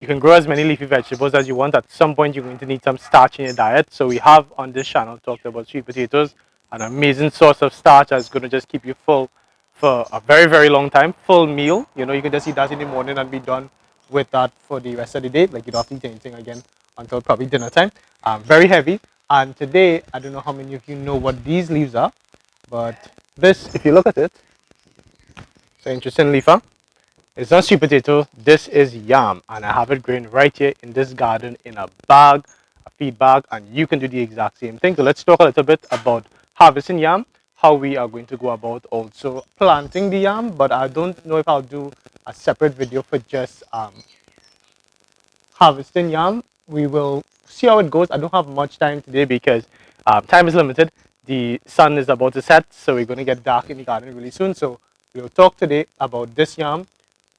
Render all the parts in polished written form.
You can grow as many leafy vegetables as you want. At some point, you're going to need some starch in your diet. So we have on this channel talked about sweet potatoes, an amazing source of starch that's going to just keep you full for a very, very long time. Full meal. You know, you can just eat that in the morning and be done with that for the rest of the day. Like you don't have to eat anything again until probably dinner time. Very heavy. And today, I don't know how many of you know what these leaves are, but this, if you look at it, it's an interesting leaf, huh? It's not sweet potato, this is yam, and I have it growing right here in this garden in a bag, a feed bag, and you can do the exact same thing. So let's talk a little bit about harvesting yam, how we are going to go about also planting the yam, but I don't know if I'll do a separate video for just harvesting yam. We will see how it goes. I don't have much time today because time is limited. The sun is about to set, so we're going to get dark in the garden really soon. So we'll talk today about this yam,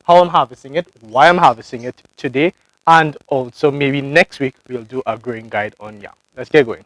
how I'm harvesting it, why I'm harvesting it today, and also maybe next week we'll do a growing guide on yam. Let's get going.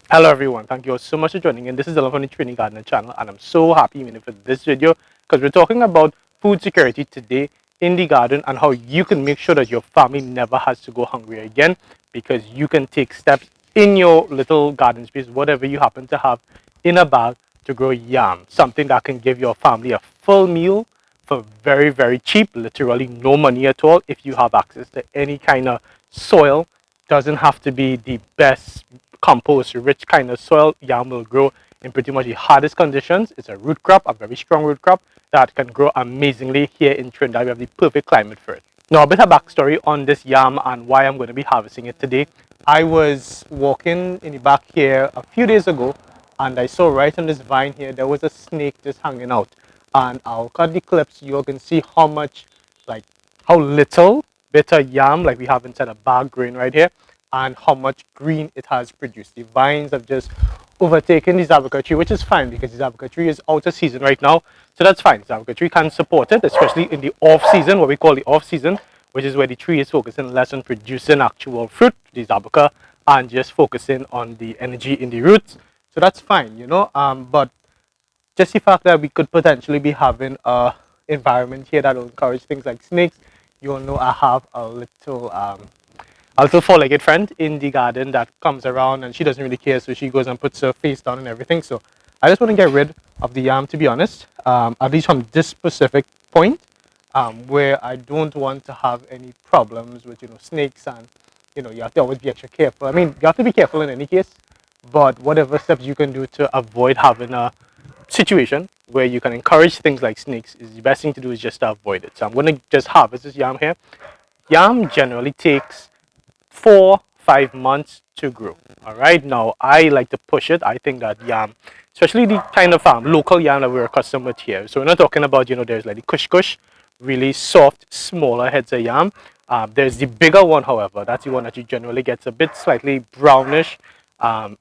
Hello everyone, thank you all so much for joining in. This is Dylan from the Trini Gardener channel, and I'm so happy for this video because we're talking about food security today in the garden and how you can make sure that your family never has to go hungry again, because you can take steps in your little garden space, whatever you happen to have in a bag, to grow yam, something that can give your family a full meal for very, very cheap, literally no money at all. If you have access to any kind of soil, doesn't have to be the best compost rich kind of soil. Yam will grow in pretty much the hardest conditions. It's a root crop, a very strong root crop that can grow amazingly here in Trinidad. We have the perfect climate for it. Now, a bit of backstory on this yam and why I'm going to be harvesting it today. I was walking in the back here a few days ago, and I saw right on this vine here there was a snake just hanging out. And I'll cut the clips. You can see how much, like how little bitter yam like we have inside a bag growing right here, and how much green it has produced. The vines have just overtaken this avocado tree, which is fine because this avocado tree is out of season right now. So that's fine. The avocado tree can support it, especially in the off season, what we call the off season, which is where the tree is focusing less on producing actual fruit, this avocado, and just focusing on the energy in the roots. So that's fine, you know. But just the fact that we could potentially be having a environment here that will encourage things like snakes. You all know I have a little four-legged friend in the garden that comes around, and she doesn't really care, so she goes and puts her face down and everything. So I just want to get rid of the yam, to be honest, at least from this specific point, where I don't want to have any problems with snakes, and you have to always be extra careful. I mean, you have to be careful in any case, but whatever steps you can do to avoid having a situation where you can encourage things like snakes, is the best thing to do is just to avoid it. So I'm going to just harvest this yam here. Yam generally takes 4-5 months to grow. All right, now I like to push it. I think that yam, especially the kind of local yam that we're accustomed with here, so we're not talking about there's like the kush kush, really soft smaller heads of yam. There's the bigger one, however, that's the one that you generally get a bit slightly brownish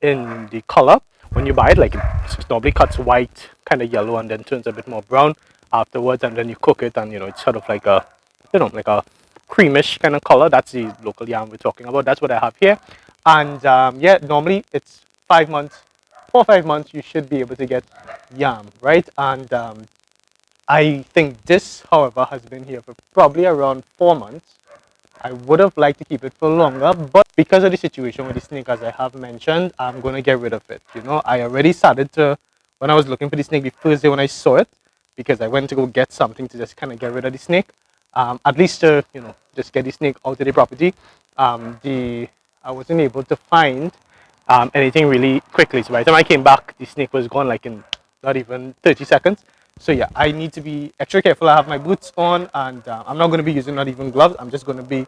in the color when you buy it. Like it normally cuts white, kind of yellow, and then turns a bit more brown afterwards, and then you cook it, and it's sort of like a like a creamish kind of color. That's the local yam we're talking about. That's what I have here. And yeah, normally it's 5 months, 4 or 5 months, you should be able to get yam, right? And I think this, however, has been here for probably around 4 months. I would have liked to keep it for longer, but because of the situation with the snake, as I have mentioned, I'm going to get rid of it. I already started to, when I was looking for the snake the first day when I saw it, because I went to go get something to just kind of get rid of the snake, at least to, just get the snake out of the property. I wasn't able to find anything really quickly. So by the time I came back, the snake was gone like in not even 30 seconds. So yeah, I need to be extra careful. I have my boots on, and I'm not going to be using not even gloves. I'm just going to be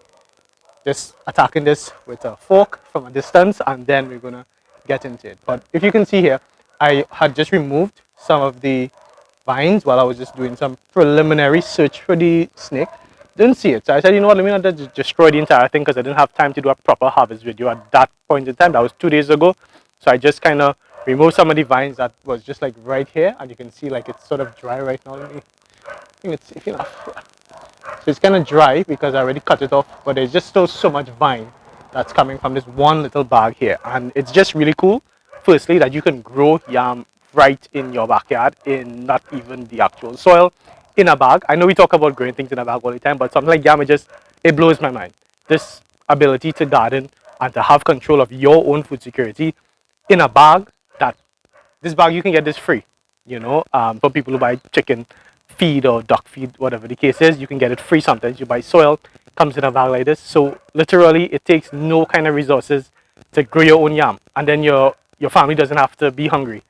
just attacking this with a fork from a distance, and then we're going to get into it. But if you can see here, I had just removed some of the vines while I was just doing some preliminary search for the snake. Didn't see it, so I said, you know what, let me not just destroy the entire thing, because I didn't have time to do a proper harvest video at that point in time. That was 2 days ago. So I just kind of removed some of the vines that was just like right here, and you can see like it's sort of dry right now. Let me, I think it's safe enough. So it's kind of dry because I already cut it off, but there's just still so much vine that's coming from this one little bag here, and it's just really cool. Firstly, that you can grow yam right in your backyard, in not even the actual soil, in a bag. I know we talk about growing things in a bag all the time, but something like yam, it blows my mind. This ability to garden and to have control of your own food security in a bag, that this bag you can get this free, for people who buy chicken feed or duck feed, whatever the case is, you can get it free. Sometimes you buy soil, comes in a bag like this. So literally it takes no kind of resources to grow your own yam, and then your family doesn't have to be hungry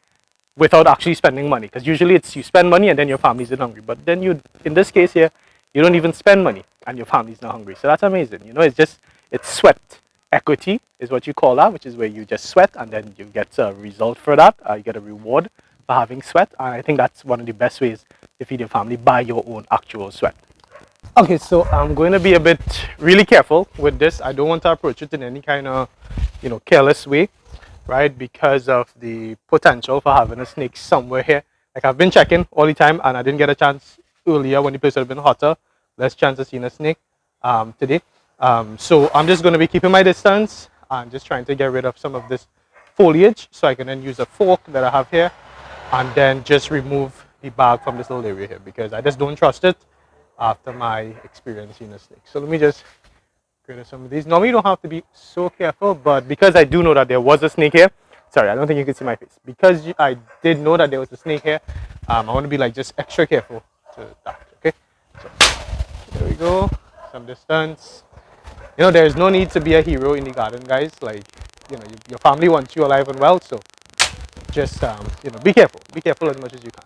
without actually spending money, because usually it's you spend money and then your family's not hungry, but then you, in this case here, you don't even spend money and your family's not hungry. So that's amazing. It's sweat equity is what you call that, which is where you just sweat and then you get a result for that. You get a reward for having sweat, and I think that's one of the best ways to feed your family, by your own actual sweat. Okay, so I'm going to be a bit really careful with this. I don't want to approach it in any kind of careless way, right? Because of the potential for having a snake somewhere here. Like, I've been checking all the time and I didn't get a chance earlier when the place would have been hotter. Less chance of seeing a snake today. So I'm just going to be keeping my distance and just trying to get rid of some of this foliage, so I can then use a fork that I have here and then just remove the bag from this little area here, because I just don't trust it after my experience seeing a snake. So let me just get rid of some of these. Normally you don't have to be so careful, but because I do know that there was a snake here, sorry, I don't think you can see my face, because I did know that there was a snake here, I want to be like just extra careful to that. Okay, so there we go, some distance. There's no need to be a hero in the garden, guys. Like, your family wants you alive and well, so just be careful as much as you can,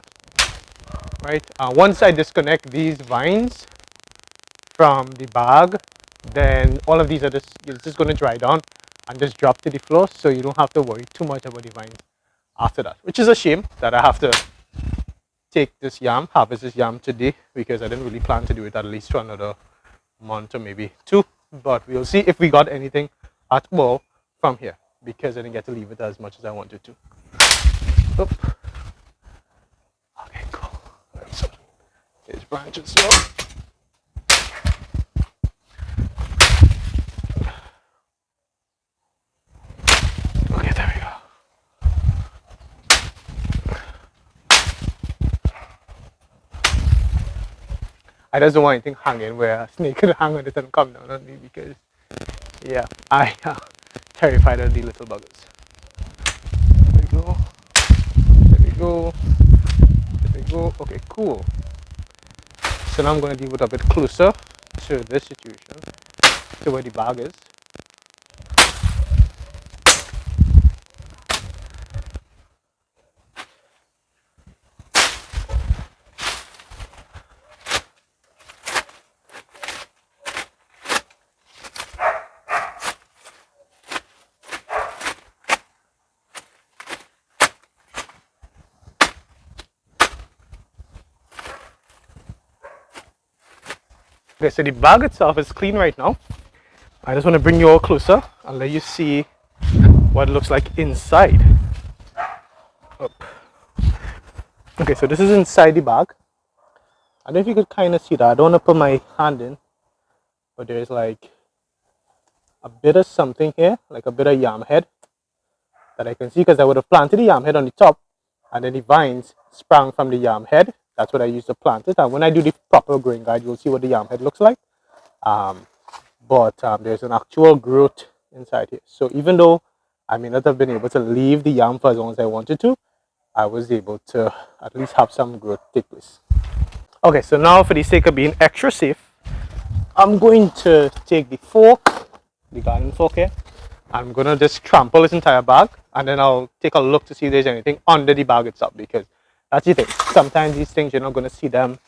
right? Once I disconnect these vines from the bag, then all of these are just going to dry down and just drop to the floor, so you don't have to worry too much about the vines after that, which is a shame that I have to harvest this yam today, because I didn't really plan to do it at least for another month or maybe two, but we'll see if we got anything at all from here, because I didn't get to leave it as much as I wanted to. Oop. Okay, cool. Right, so here's branches. Okay, there we go. I just don't want anything hanging where a snake could hang on it and come down on me, because yeah, I am terrified of the little buggers. There we go. There we go. There we go. Okay, cool. So now I'm going to leave it a bit closer to this situation, to where the bag is. Okay, so the bag itself is clean right now. I just want to bring you all closer and let you see what it looks like inside. Up. Okay, so this is inside the bag. I don't know if you could kind of see that. I don't want to put my hand in, but there's like a bit of something here, like a bit of yam head that I can see, because I would have planted the yam head on the top, and then the vines sprang from the yam head. That's what I used to plant it. And when I do the proper growing guide, you'll see what the yam head looks like. But there's an actual growth inside here. So even though I may not have been able to leave the yam for as long as I wanted to, I was able to at least have some growth take place. Okay, so now for the sake of being extra safe, I'm going to take the fork, the garden fork here. I'm going to just trample this entire bag, and then I'll take a look to see if there's anything under the bag itself, because that's the thing. Sometimes these things, you're not going to see them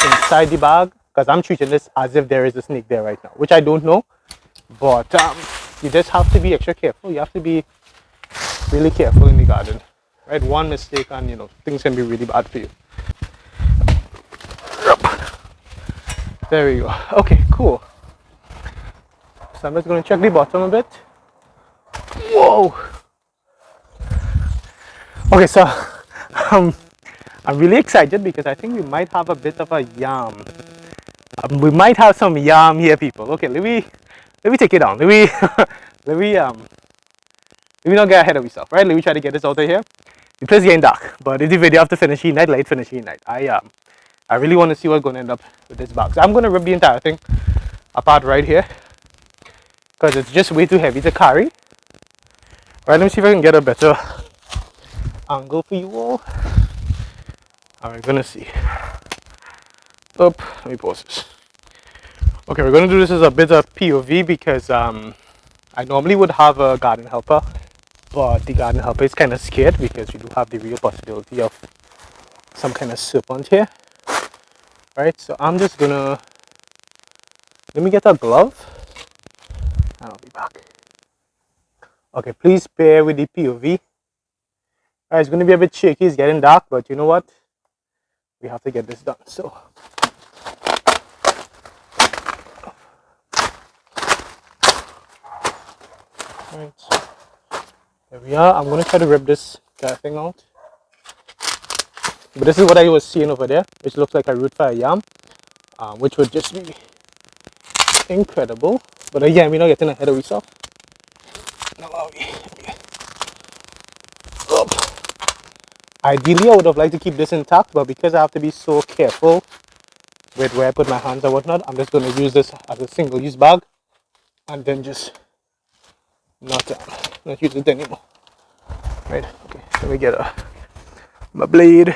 inside the bag, because I'm treating this as if there is a snake there right now, which I don't know. But you just have to be extra careful. You have to be really careful in the garden, right? One mistake and things can be really bad for you. There we go. Okay, cool. So I'm just going to check the bottom a bit. Whoa. Okay, so I'm really excited, because I think we might have a bit of a yam. We might have some yam here, people. Okay, let me take it down. Let me not get ahead of myself, right? Let me try to get this out of here. the place getting dark, but it's the video after finishing night, light finishing night. I really want to see what's going to end up with this box. I'm going to rip the entire thing apart right here because it's just way too heavy to carry. Right, let me see if I can get a better angle for you all. Alright, gonna see. Up, let me pause this. Okay, we're gonna do this as a bit of POV because I normally would have a garden helper, but the garden helper is kind of scared because we do have the real possibility of some kind of serpent here. Right, so I'm just gonna let me get a glove and I'll be back. Okay, please bear with the POV. Alright, it's gonna be a bit shaky, it's getting dark, but you know what? We have to get this done. So right, so there we are. I'm gonna try to rip this thing out. But this is what I was seeing over there, which looks like a root for a yam, which would just be incredible. But again, we're not getting ahead of ourselves. Now are we? Okay. Up. Ideally, I would have liked to keep this intact, but because I have to be so careful with where I put my hands and whatnot, I'm just going to use this as a single-use bag and then just not use it anymore. Right? Okay. Let me get my blade.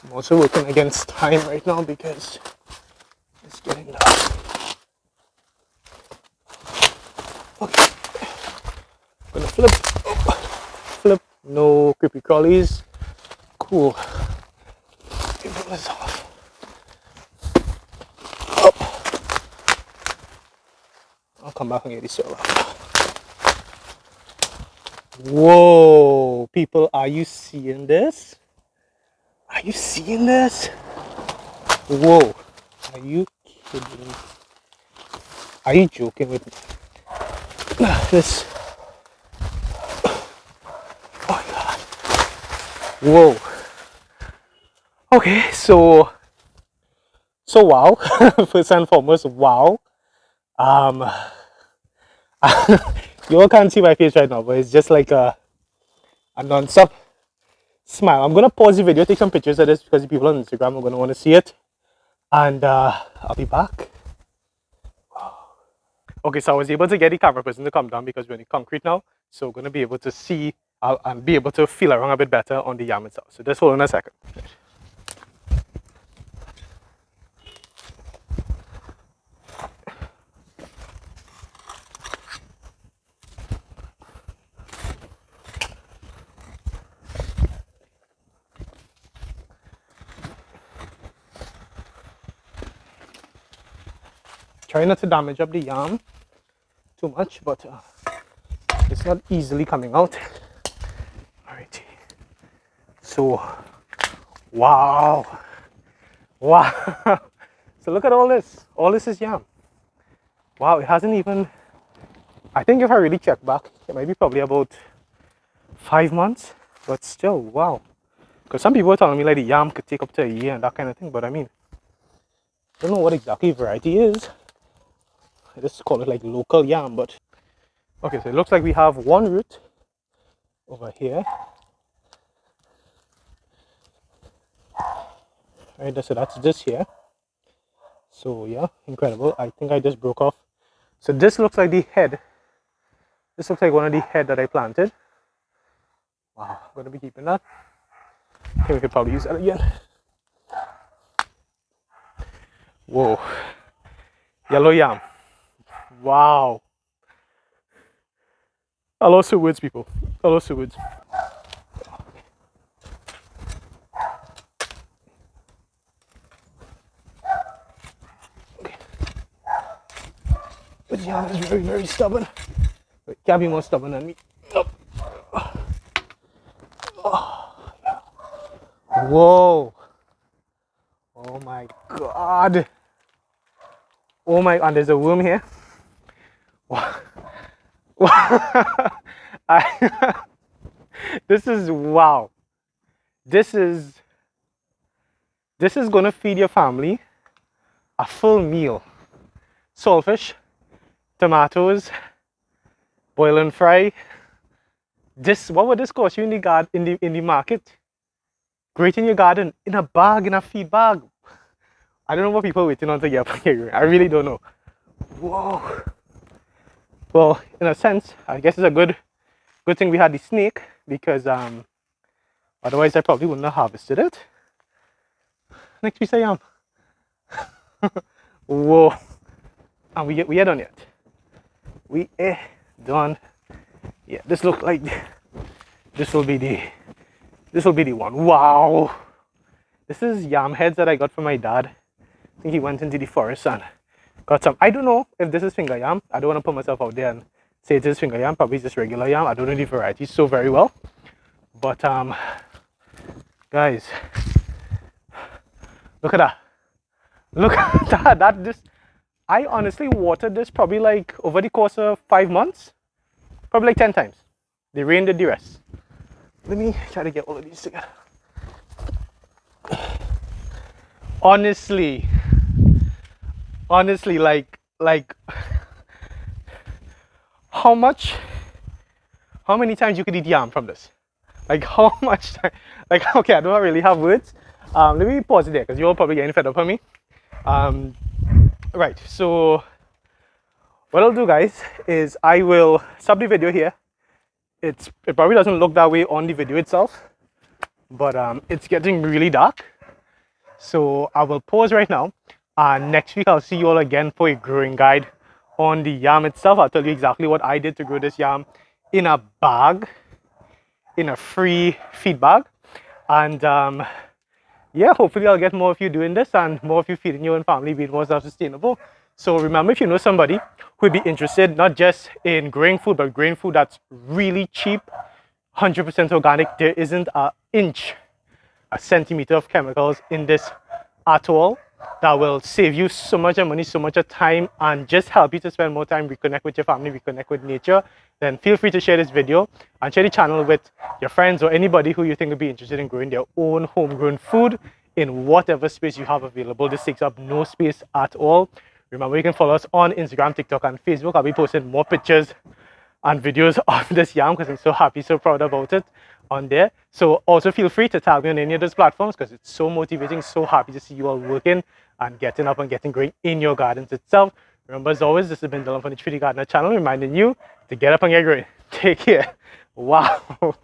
I'm also working against time right now because it's getting dark. Okay, I'm gonna flip, flip, no creepy crawlies, cool. Pull this off. Up. I'll come back and get this soil off. Whoa, people, are you seeing this? Are you seeing this? Whoa, are you kidding me? Are you joking with me? This, oh my god. Whoa. Okay, so wow. First and foremost, wow. You all can't see my face right now, but it's just like a non-stop smile. I'm gonna pause the video, take some pictures of this because the people on Instagram are gonna want to see it, and I'll be back. Okay, so I was able to get the camera person to come down because we're in the concrete now, so we're gonna be able to see and be able to feel around a bit better on the yam itself. So just hold on a second. Try not to damage up the yam too much, but it's not easily coming out. Alrighty. So, wow. Wow. So look at all this. All this is yam. Wow, it hasn't even, I think if I really check back, it might be probably about 5 months, but still, wow. Because some people were telling me like the yam could take up to a year and that kind of thing, but I mean, I don't know what exactly variety is. I just call it like local yam, but okay, so it looks like we have one root over here. Right, so that's this here. So yeah, incredible. I think I just broke off. So this looks like the head. This looks like one of the head that I planted. Wow, I'm gonna be keeping that. I think we could probably use that again. Whoa, yellow yam. Wow. I lost the words, people. I lost the words. Okay. But yam is very, very stubborn. Wait, can't be more stubborn than me. Oh. Oh, yeah. Whoa. Oh my god. Oh my, and there's a worm here. Wow. I, This is wow. This is this is gonna feed your family a full meal. Saltfish, tomatoes, boil and fry. This what would this cost you in the in the market? Great in your garden, in a bag, in a feed bag. I don't know what people are waiting on to get up here. I really don't know. Whoa. Well, in a sense, I guess it's a good thing we had the snake because otherwise I probably wouldn't have harvested it. Next piece of yam. Whoa. And we are done yet. We are done. Yeah, this look like this will be the one. Wow. This is yam heads that I got from my dad. I think he went into the forest and got some. I don't know if this is finger yam. I don't want to put myself out there and say it is finger yam. Probably just regular yam. I don't know the variety so very well. But guys, look at that. Look at that. I honestly watered this probably like over the course of 5 months. Probably like 10 times. The rain did the rest. Let me try to get all of these together. Honestly, like how many times you could eat yam from this? Like how much time? Like okay, I don't really have words. Let me pause it there because you're all probably getting fed up on me. Right, so what I'll do, guys, is I will stop the video here. It probably doesn't look that way on the video itself, but it's getting really dark. So I will pause right now, and next week I'll see you all again for a growing guide on the yam itself. I'll tell you exactly what I did to grow this yam in a bag, in a free feed bag, and yeah, hopefully I'll get more of you doing this and more of you feeding your own family, being more self-sustainable. So remember, if you know somebody who would be interested not just in growing food, but growing food that's really cheap, 100% organic, there isn't an inch, a centimeter of chemicals in this at all, that will save you so much money, so much time, and just help you to spend more time, reconnect with your family, reconnect with nature, then feel free to share this video and share the channel with your friends or anybody who you think would be interested in growing their own homegrown food in whatever space you have available. This takes up no space at all. Remember, you can follow us on Instagram, TikTok, and Facebook. I'll be posting more pictures and videos of this yam because I'm so happy, so proud about it on there. So also feel free to tag me on any of those platforms because it's so motivating, so happy to see you all working and getting up and getting growing in your gardens itself. Remember, as always, this has been Dylan from the Trini Gardener channel, reminding you to get up and get growing. Take care. Wow.